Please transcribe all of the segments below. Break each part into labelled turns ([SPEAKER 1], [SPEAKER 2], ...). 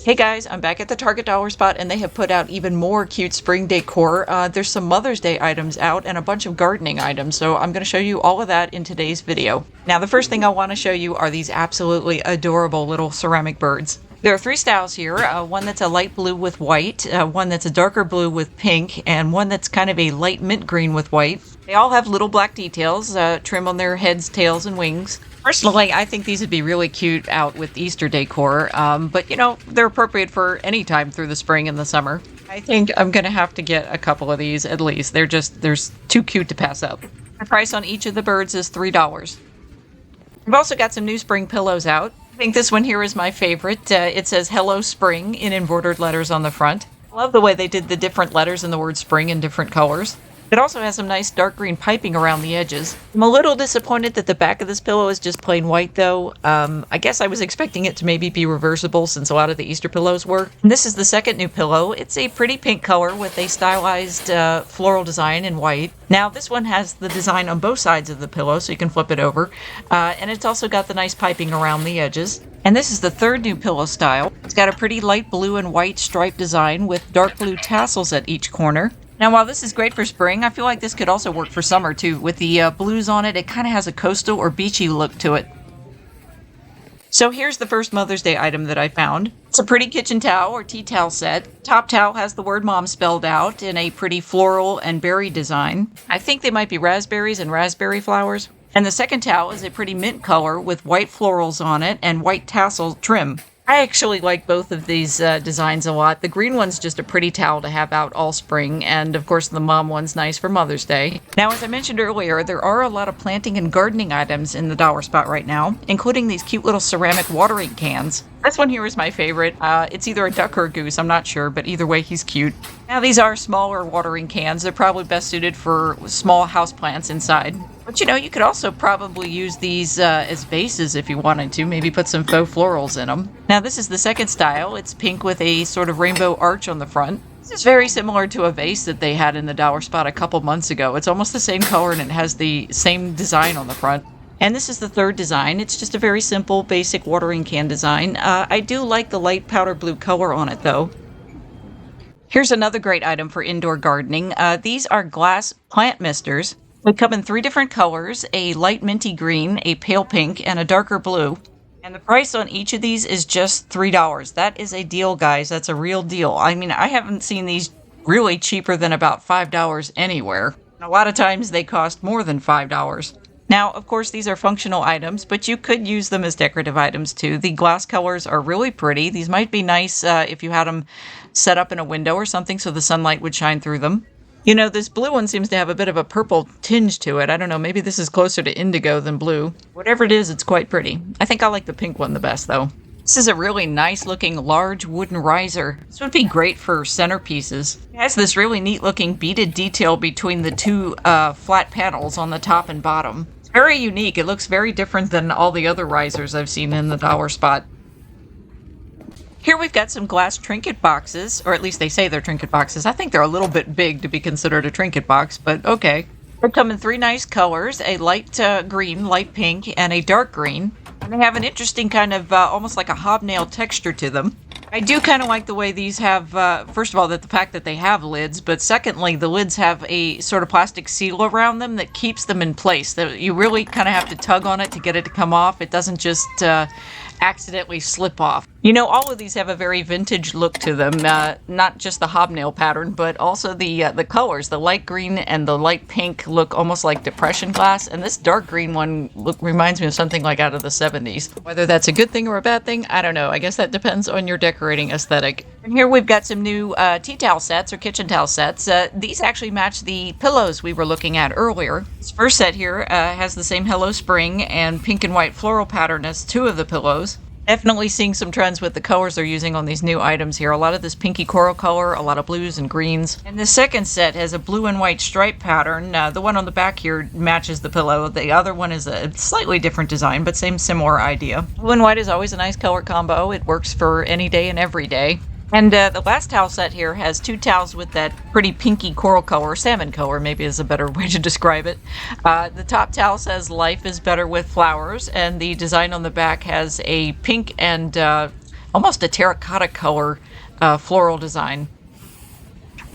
[SPEAKER 1] Hey guys, I'm back at the Target dollar spot and they have put out even more cute spring decor. There's some Mother's Day items out and a bunch of gardening items, so I'm going to show you all of that in today's video. Now the first thing I want to show you are these absolutely adorable little ceramic birds. There are three styles here, one that's a light blue with white, one that's a darker blue with pink, and one that's kind of a light mint green with white. They all have little black details, trim on their heads, tails, and wings. Personally, I think these would be really cute out with Easter decor, but you know, they're appropriate for any time through the spring and the summer. I think I'm going to have to get a couple of these at least. They're too cute to pass up. The price on each of the birds is $3. We've also got some new spring pillows out. I think this one here is my favorite. It says Hello Spring in embroidered letters on the front. I love the way they did the different letters in the word spring in different colors. It also has some nice dark green piping around the edges. I'm a little disappointed that the back of this pillow is just plain white though. I guess I was expecting it to maybe be reversible since a lot of the Easter pillows were. And this is the second new pillow. It's a pretty pink color with a stylized floral design in white. Now this one has the design on both sides of the pillow so you can flip it over. And it's also got the nice piping around the edges. And this is the third new pillow style. It's got a pretty light blue and white striped design with dark blue tassels at each corner. Now, while this is great for spring, I feel like this could also work for summer, too. With the blues on it, it kind of has a coastal or beachy look to it. So here's the first Mother's Day item that I found. It's a pretty kitchen towel or tea towel set. Top towel has the word mom spelled out in a pretty floral and berry design. I think they might be raspberries and raspberry flowers. And the second towel is a pretty mint color with white florals on it and white tassel trim. I actually like both of these designs a lot. The green one's just a pretty towel to have out all spring, and of course the mom one's nice for Mother's Day. Now, as I mentioned earlier, there are a lot of planting and gardening items in the dollar spot right now, including these cute little ceramic watering cans. This one here is my favorite. It's either a duck or a goose, I'm not sure, but either way he's cute. Now these are smaller watering cans. They're probably best suited for small houseplants inside. But you know, you could also probably use these as vases if you wanted to. Maybe put some faux florals in them. Now this is the second style. It's pink with a sort of rainbow arch on the front. This is very similar to a vase that they had in the dollar spot a couple months ago. It's almost the same color and it has the same design on the front. And this is the third design. It's just a very simple, basic watering can design. I do like the light powder blue color on it though. Here's another great item for indoor gardening. These are glass plant misters. They come in three different colors, a light minty green, a pale pink, and a darker blue. And the price on each of these is just $3. That is a deal, guys. That's a real deal. I mean, I haven't seen these really cheaper than about $5 anywhere. A lot of times they cost more than $5. Now, of course, these are functional items, but you could use them as decorative items too. The glass colors are really pretty. These might be nice if you had them set up in a window or something so the sunlight would shine through them. You know, this blue one seems to have a bit of a purple tinge to it. I don't know, maybe this is closer to indigo than blue. Whatever it is, it's quite pretty. I think I like the pink one the best, though. This is a really nice looking large wooden riser. This would be great for centerpieces. It has this really neat looking beaded detail between the two flat panels on the top and bottom. It's very unique. It looks very different than all the other risers I've seen in the dollar spot. Here we've got some glass trinket boxes, or at least they say they're trinket boxes. I think they're a little bit big to be considered a trinket box, but okay. They come in three nice colors, a light green, light pink, and a dark green. And they have an interesting kind of almost like a hobnail texture to them. I do kind of like the way these have, first of all, the fact that they have lids, but secondly, the lids have a sort of plastic seal around them that keeps them in place. You really kind of have to tug on it to get it to come off. It doesn't just accidentally slip off. You know, all of these have a very vintage look to them, not just the hobnail pattern, but also the colors. The light green and the light pink look almost like depression glass, and this dark green one reminds me of something like out of the 70s. Whether that's a good thing or a bad thing, I don't know. I guess that depends on your decorating aesthetic. And here we've got some new tea towel sets or kitchen towel sets. These actually match the pillows we were looking at earlier. This first set here has the same Hello Spring and pink and white floral pattern as two of the pillows. Definitely seeing some trends with the colors they're using on these new items here. A lot of this pinky coral color, a lot of blues and greens. And the second set has a blue and white stripe pattern. The one on the back here matches the pillow. The other one is a slightly different design, but similar idea. Blue and white is always a nice color combo. It works for any day and every day. And the last towel set here has two towels with that pretty pinky coral color, salmon color maybe is a better way to describe it. The top towel says life is better with flowers, and the design on the back has a pink and almost a terracotta color floral design.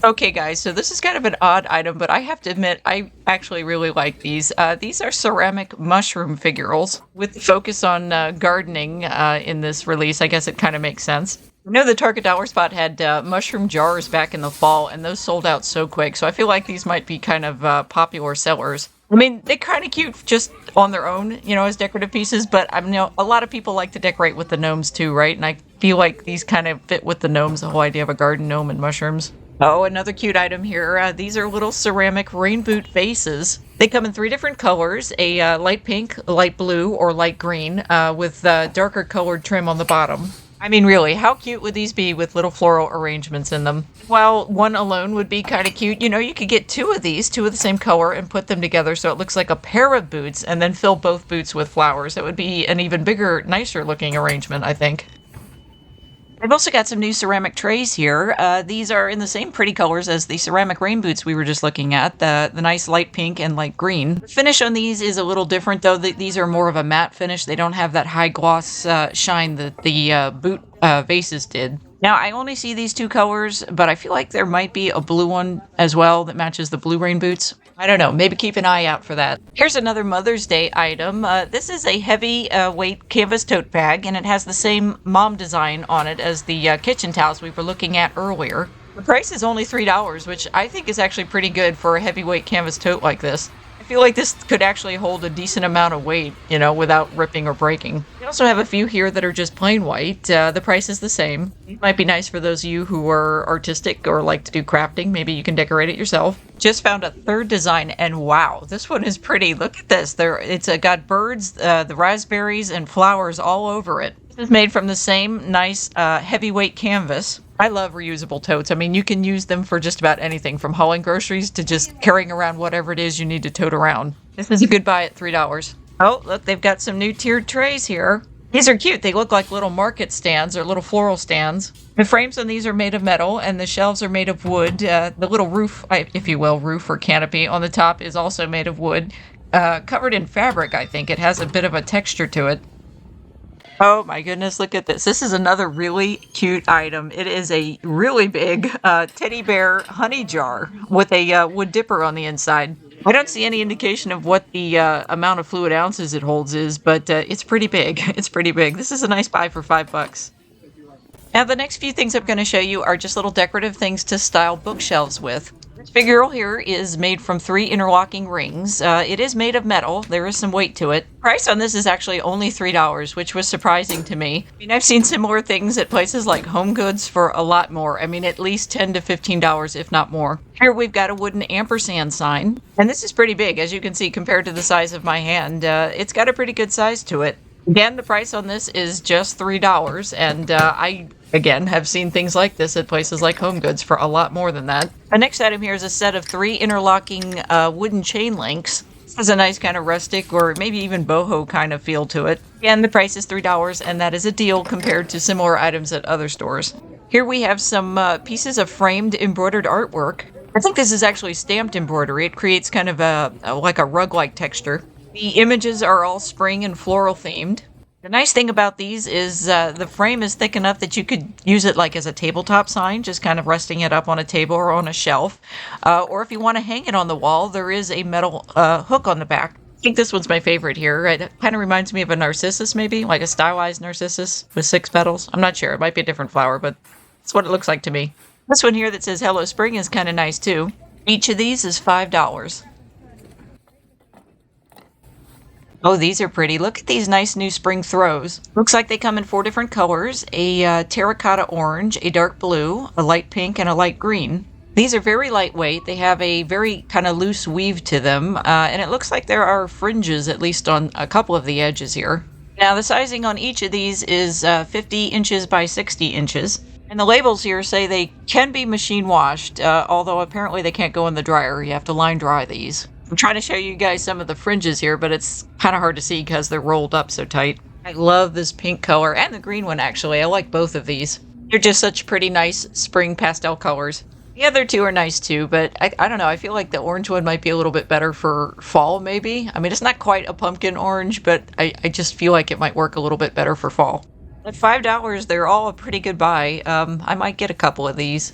[SPEAKER 1] Okay, guys, so this is kind of an odd item, but I have to admit, I actually really like these. These are ceramic mushroom figurals with the focus on gardening in this release. I guess it kind of makes sense. I know the Target Dollar Spot had mushroom jars back in the fall, and those sold out so quick, so I feel like these might be kind of popular sellers. I mean, they're kind of cute just on their own, you know, as decorative pieces, but I know a lot of people like to decorate with the gnomes too, right? And I feel like these kind of fit with the gnomes, the whole idea of a garden gnome and mushrooms. Oh, another cute item here. These are little ceramic rain boot vases. They come in 3 different colors, a light pink, light blue, or light green, with darker colored trim on the bottom. I mean, really, how cute would these be with little floral arrangements in them? While one alone would be kind of cute, you know, you could get 2 of these, 2 of the same color, and put them together so it looks like a pair of boots, and then fill both boots with flowers. It would be an even bigger, nicer looking arrangement, I think. I've also got some new ceramic trays here. These are in the same pretty colors as the ceramic rain boots we were just looking at, the nice light pink and light green. The finish on these is a little different, though. These are more of a matte finish. They don't have that high gloss shine that the boot vases did. Now, I only see these 2 colors, but I feel like there might be a blue one as well that matches the blue rain boots. I don't know, maybe keep an eye out for that. Here's another Mother's Day item. This is a heavy weight canvas tote bag, and it has the same mom design on it as the kitchen towels we were looking at earlier. The price is only $3, which I think is actually pretty good for a heavyweight canvas tote like this. I feel like this could actually hold a decent amount of weight, you know, without ripping or breaking. We also have a few here that are just plain white. The price is the same. It might be nice for those of you who are artistic or like to do crafting. Maybe you can decorate it yourself. Just found a 3rd design, and wow, this one is pretty. Look at this. It's got birds, the raspberries, and flowers all over it. This is made from the same nice heavyweight canvas. I love reusable totes. I mean, you can use them for just about anything, from hauling groceries to just carrying around whatever it is you need to tote around. This is a good buy at $3. Oh, look, they've got some new tiered trays here. These are cute. They look like little market stands or little floral stands. The frames on these are made of metal, and the shelves are made of wood. The little roof, if you will, roof or canopy on the top is also made of wood. Covered in fabric, I think. It has a bit of a texture to it. Oh my goodness, look at this. This is another really cute item. It is a really big teddy bear honey jar with a wood dipper on the inside. I don't see any indication of what the amount of fluid ounces it holds is, but it's pretty big. It's pretty big. This is a nice buy for $5. Now, the next few things I'm going to show you are just little decorative things to style bookshelves with. This figural here is made from 3 interlocking rings. It is made of metal. There is some weight to it. Price on this is actually only $3, which was surprising to me. I mean, I've seen similar things at places like Home Goods for a lot more. I mean, at least $10 to $15, if not more. Here we've got a wooden Ampersand sign. And this is pretty big, as you can see, compared to the size of my hand. It's got a pretty good size to it. Again, the price on this is just $3, and I, again, have seen things like this at places like Home Goods for a lot more than that. The next item here is a set of 3 interlocking wooden chain links. This has a nice kind of rustic or maybe even boho kind of feel to it. Again, the price is $3, and that is a deal compared to similar items at other stores. Here we have some pieces of framed embroidered artwork. I think this is actually stamped embroidery. It creates kind of like a rug-like texture. The images are all spring and floral themed. The nice thing about these is the frame is thick enough that you could use it like as a tabletop sign, just kind of resting it up on a table or on a shelf. Or if you want to hang it on the wall, there is a metal hook on the back. I think this one's my favorite here. It kind of reminds me of a narcissus, maybe, like a stylized narcissus with 6 petals. I'm not sure. It might be a different flower, but that's what it looks like to me. This one here that says Hello Spring is kind of nice, too. Each of these is $5. Oh, these are pretty. Look at these nice new spring throws. Looks like they come in 4 different colors, a terracotta orange, a dark blue, a light pink, and a light green. These are very lightweight. They have a very kind of loose weave to them, and it looks like there are fringes, at least on a couple of the edges here. Now, the sizing on each of these is 50 inches by 60 inches. And the labels here say they can be machine washed, although apparently they can't go in the dryer. You have to line dry these. I'm trying to show you guys some of the fringes here, but it's kind of hard to see because they're rolled up so tight. I love this pink color and the green one, actually. I like both of these. They're just such pretty nice spring pastel colors. The other 2 are nice too, but I don't know. I feel like the orange one might be a little bit better for fall, maybe. I mean, it's not quite a pumpkin orange, but I just feel like it might work a little bit better for fall. At $5, they're all a pretty good buy. I might get a couple of these.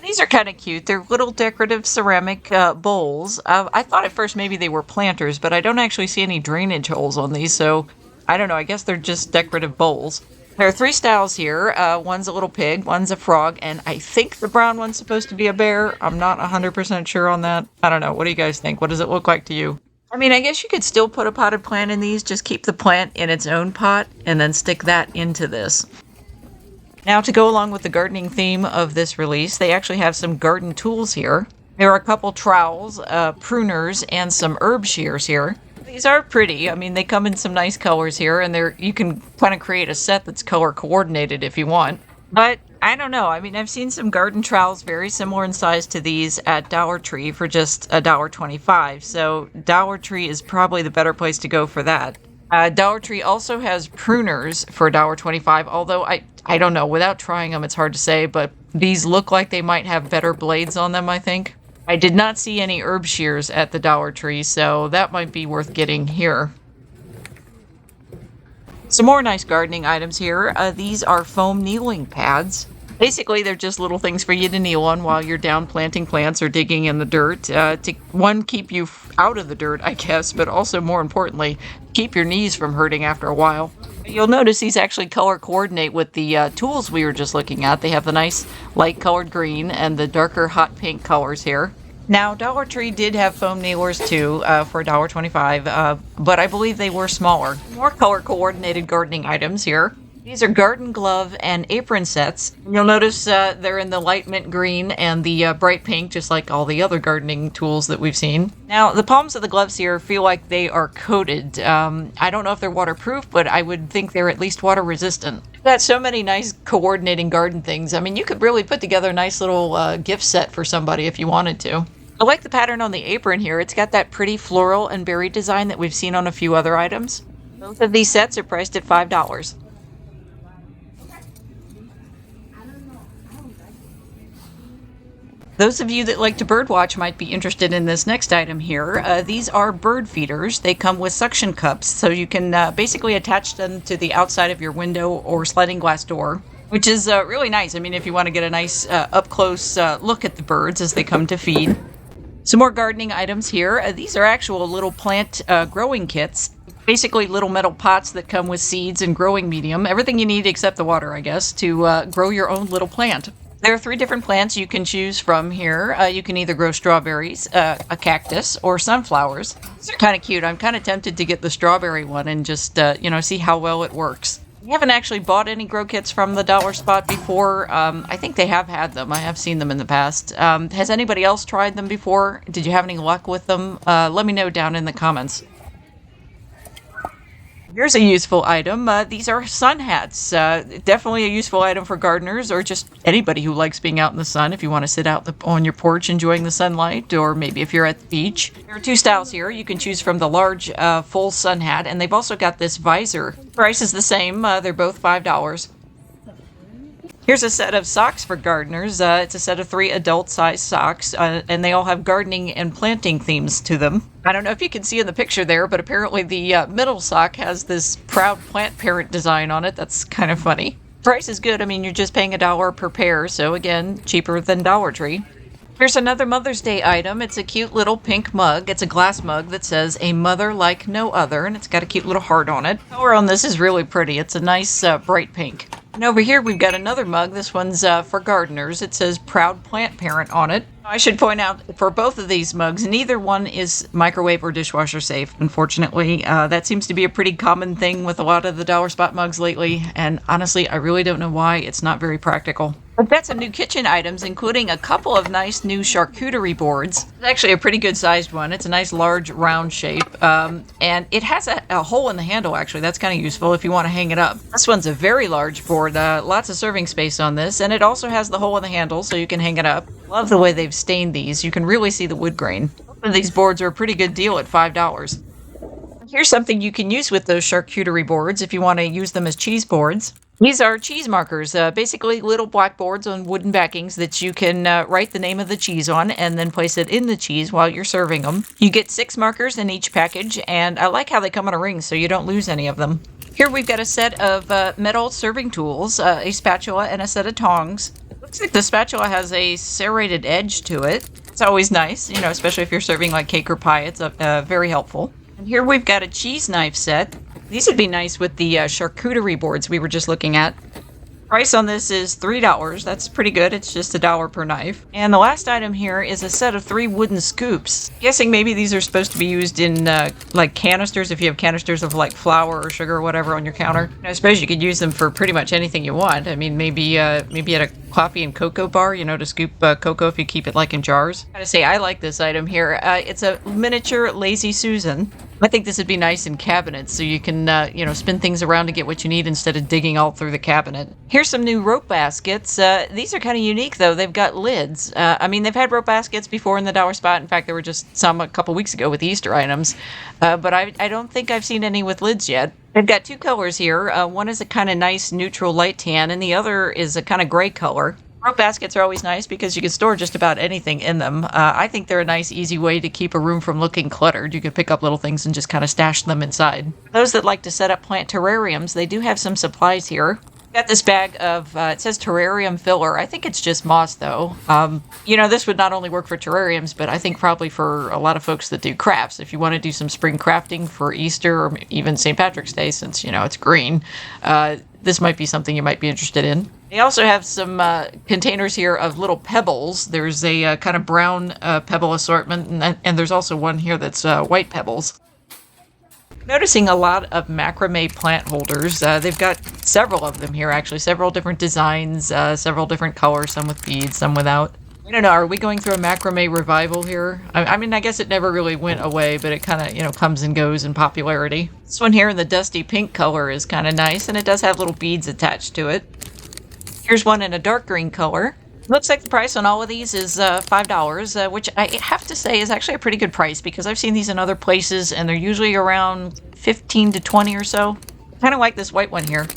[SPEAKER 1] These are kind of cute. They're little decorative ceramic bowls. I thought at first maybe they were planters, but I don't actually see any drainage holes on these, so I don't know. I guess they're just decorative bowls. There are three styles here. One's a little pig, one's a frog, and I think the brown one's supposed to be a bear. I'm not 100% sure on that. I don't know. What do you guys think? What does it look like to you? I mean, I guess you could still put a potted plant in these. Just keep the plant in its own pot and then stick that into this. Now, to go along with the gardening theme of this release, they actually have some garden tools here. There are a couple trowels, pruners, and some herb shears here. These are pretty. I mean, they come in some nice colors here, and you can kind of create a set that's color coordinated if you want. But I don't know. I mean, I've seen some garden trowels very similar in size to these at Dollar Tree for just $1.25. So Dollar Tree is probably the better place to go for that. Dollar Tree also has pruners for $1.25, although I don't know. Without trying them, it's hard to say, but these look like they might have better blades on them, I think. I did not see any herb shears at the Dollar Tree, so that might be worth getting here. Some more nice gardening items here. These are foam kneeling pads. Basically, they're just little things for you to kneel on while you're down planting plants or digging in the dirt. To, one, keep you out of the dirt, I guess, but also, more importantly, keep your knees from hurting after a while. You'll notice these actually color coordinate with the tools we were just looking at. They have the nice light colored green and the darker hot pink colors here. Now, Dollar Tree did have foam kneelers too for $1.25, but I believe they were smaller. More color-coordinated gardening items here. These are garden glove and apron sets. You'll notice they're in the light mint green and the bright pink, just like all the other gardening tools that we've seen. Now, the palms of the gloves here feel like they are coated. I don't know if they're waterproof, but I would think they're at least water resistant. We've got so many nice coordinating garden things. I mean, you could really put together a nice little gift set for somebody if you wanted to. I like the pattern on the apron here. It's got that pretty floral and berry design that we've seen on a few other items. Both of these sets are priced at $5. Those of you that like to birdwatch might be interested in this next item here. These are bird feeders. They come with suction cups, so you can basically attach them to the outside of your window or sliding glass door, which is really nice. I mean, if you want to get a nice up-close look at the birds as they come to feed. Some more gardening items here. These are actual little plant growing kits. Basically little metal pots that come with seeds and growing medium. Everything you need except the water, I guess, to grow your own little plant. There are 3 different plants you can choose from here. You can either grow strawberries, a cactus, or sunflowers. These are kind of cute. I'm kind of tempted to get the strawberry one and just, see how well it works. I haven't actually bought any grow kits from the dollar spot before. I think they have had them. I have seen them in the past. Has anybody else tried them before? Did you have any luck with them? Let me know down in the comments. Here's a useful item. These are sun hats. Definitely a useful item for gardeners or just anybody who likes being out in the sun if you want to sit out on your porch enjoying the sunlight, or maybe if you're at the beach. There are 2 styles here. You can choose from the large full sun hat, and they've also got this visor. Price is the same. They're both $5. Here's a set of socks for gardeners. It's a set of 3 adult-sized socks, and they all have gardening and planting themes to them. I don't know if you can see in the picture there, but apparently the middle sock has this proud plant parent design on it. That's kind of funny. Price is good. I mean, you're just paying $1 per pair, so again, cheaper than Dollar Tree. Here's another Mother's Day item. It's a cute little pink mug. It's a glass mug that says, "A mother like no other," and it's got a cute little heart on it. The color on this is really pretty. It's a nice bright pink. And over here we've got another mug. This one's for gardeners. It says "Proud Plant Parent" on it. I should point out, for both of these mugs, neither one is microwave or dishwasher safe, unfortunately. That seems to be a pretty common thing with a lot of the dollar spot mugs lately, and honestly, I really don't know why. It's not very practical. I've got some new kitchen items, including a couple of nice new charcuterie boards. It's actually a pretty good sized one. It's a nice large round shape, and it has a hole in the handle, actually. That's kind of useful if you want to hang it up. This one's a very large board, lots of serving space on this, and it also has the hole in the handle so you can hang it up. Love the way they've stained these. You can really see the wood grain. Both of these boards are a pretty good deal at $5. Here's something you can use with those charcuterie boards if you want to use them as cheese boards. These are cheese markers, basically little blackboards on wooden backings that you can write the name of the cheese on and then place it in the cheese while you're serving them. You get 6 markers in each package, and I like how they come in a ring so you don't lose any of them. Here we've got a set of metal serving tools, a spatula, and a set of tongs. Looks like the spatula has a serrated edge to it. It's always nice, you know, especially if you're serving like cake or pie. It's very helpful. And here we've got a cheese knife set. These would be nice with the charcuterie boards we were just looking at. Price on this is $3. That's pretty good. It's just $1 per knife. And the last item here is a set of 3 wooden scoops. Guessing maybe these are supposed to be used in like canisters, if you have canisters of like flour or sugar or whatever on your counter. I suppose you could use them for pretty much anything you want. I mean, maybe at a coffee and cocoa bar, you know, to scoop cocoa if you keep it like in jars. I gotta say, I like this item here. It's a miniature Lazy Susan. I think this would be nice in cabinets, so you can, you know, spin things around to get what you need instead of digging all through the cabinet. Here's some new rope baskets. These are kind of unique, though. They've got lids. I mean, they've had rope baskets before in the dollar spot. In fact, there were just some a couple weeks ago with Easter items. But I don't think I've seen any with lids yet. They've got 2 colors here. One is a kind of nice neutral light tan, and the other is a kind of gray color. Rope baskets are always nice because you can store just about anything in them. I think they're a nice, easy way to keep a room from looking cluttered. You could pick up little things and just kind of stash them inside. Those that like to set up plant terrariums, they do have some supplies here. Got this bag of, it says terrarium filler. I think it's just moss, though. You know, this would not only work for terrariums, but I think probably for a lot of folks that do crafts. If you want to do some spring crafting for Easter or even St. Patrick's Day, since, you know, it's green, this might be something you might be interested in. They also have some containers here of little pebbles. There's a kind of brown pebble assortment, and there's also one here that's white pebbles. Noticing a lot of macrame plant holders. They've got several of them here, actually. Several different designs, several different colors, some with beads, some without. I don't know, are we going through a macrame revival here? I mean, I guess it never really went away, but it kind of, you know, comes and goes in popularity. This one here in the dusty pink color is kind of nice, and it does have little beads attached to it. Here's one in a dark green color. Looks like the price on all of these is $5, which I have to say is actually a pretty good price because I've seen these in other places and they're usually around 15 to 20 or so. Kind of like this white one here.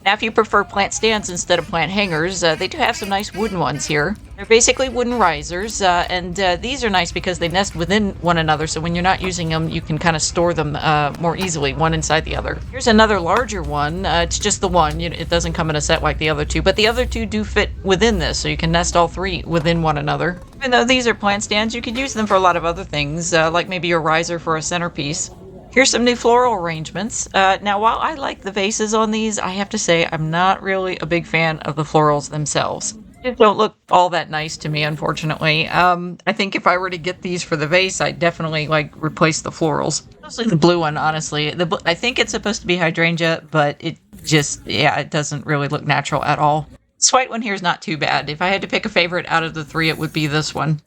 [SPEAKER 1] Now, if you prefer plant stands instead of plant hangers, they do have some nice wooden ones here. They're basically wooden risers, and these are nice because they nest within one another, so when you're not using them, you can kind of store them more easily, one inside the other. Here's another larger one. It's just the one. It doesn't come in a set like the other two, but the other two do fit within this, so you can nest all 3 within one another. Even though these are plant stands, you could use them for a lot of other things, like maybe a riser for a centerpiece. Here's some new floral arrangements. Now, while I like the vases on these, I have to say I'm not really a big fan of the florals themselves. They don't look all that nice to me, unfortunately. I think if I were to get these for the vase, I'd definitely replace the florals. Mostly the blue one, honestly. I think it's supposed to be hydrangea, but it just, yeah, it doesn't really look natural at all. This white one here is not too bad. If I had to pick a favorite out of the 3, it would be this one.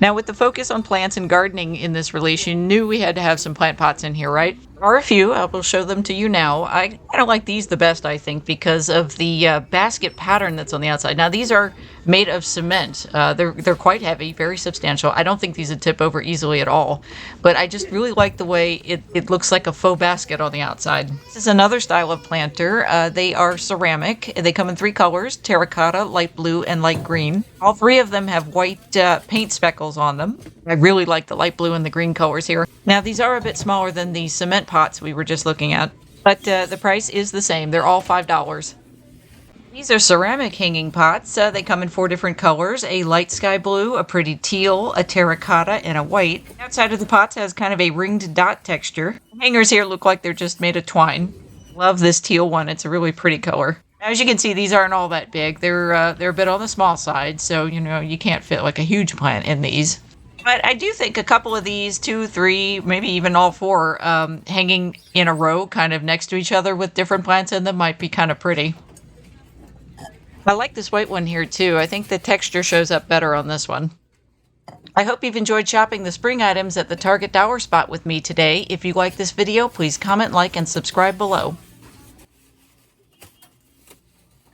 [SPEAKER 1] Now, with the focus on plants and gardening in this release, you knew we had to have some plant pots in here, right? There are a few. I will show them to you now. I kind of like these the best, I think, because of the basket pattern that's on the outside. Now, these are made of cement. They're quite heavy, very substantial. I don't think these would tip over easily at all, but I just really like the way it looks like a faux basket on the outside. This is another style of planter. They are ceramic. They come in 3 colors, terracotta, light blue, and light green. All 3 of them have white paint speckles on them. I really like the light blue and the green colors here. Now, these are a bit smaller than the cement pots we were just looking at, but the price is the same. They're all $5. These are ceramic hanging pots. They come in 4 different colors, a light sky blue, a pretty teal, a terracotta, and a white. The outside of the pots has kind of a ringed dot texture. The hangers here look like they're just made of twine. Love this teal one. It's a really pretty color. Now, as you can see, these aren't all that big. They're a bit on the small side, so, you know, you can't fit like a huge plant in these. But I do think a couple of these, 2, 3, maybe even all 4, hanging in a row kind of next to each other with different plants in them might be kind of pretty. I like this white one here too. I think the texture shows up better on this one. I hope you've enjoyed shopping the spring items at the Target Dollar Spot with me today. If you like this video, please comment, like, and subscribe below.